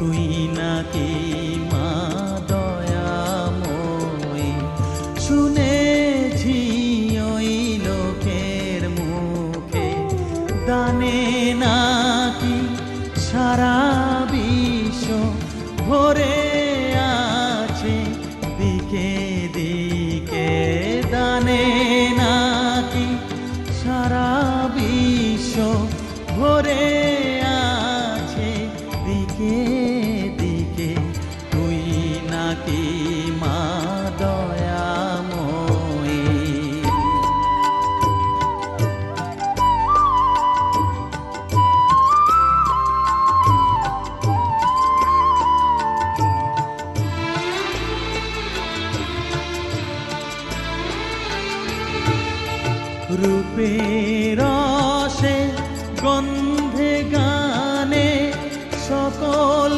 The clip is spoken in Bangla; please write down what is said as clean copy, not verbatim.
তুই নাকি মা দয়াময়ী। শুনেছি ওই লোকের মুখে দানে নাকি সারা বিশ্ব ভরে আছে দিকে দিকে, দানে নাকি সারা বিশ্ব ভরে আছে দিকে দিকে, তুই নাকি মা দয়াময়ী। রূপের রসে গন্ধে গানে সকল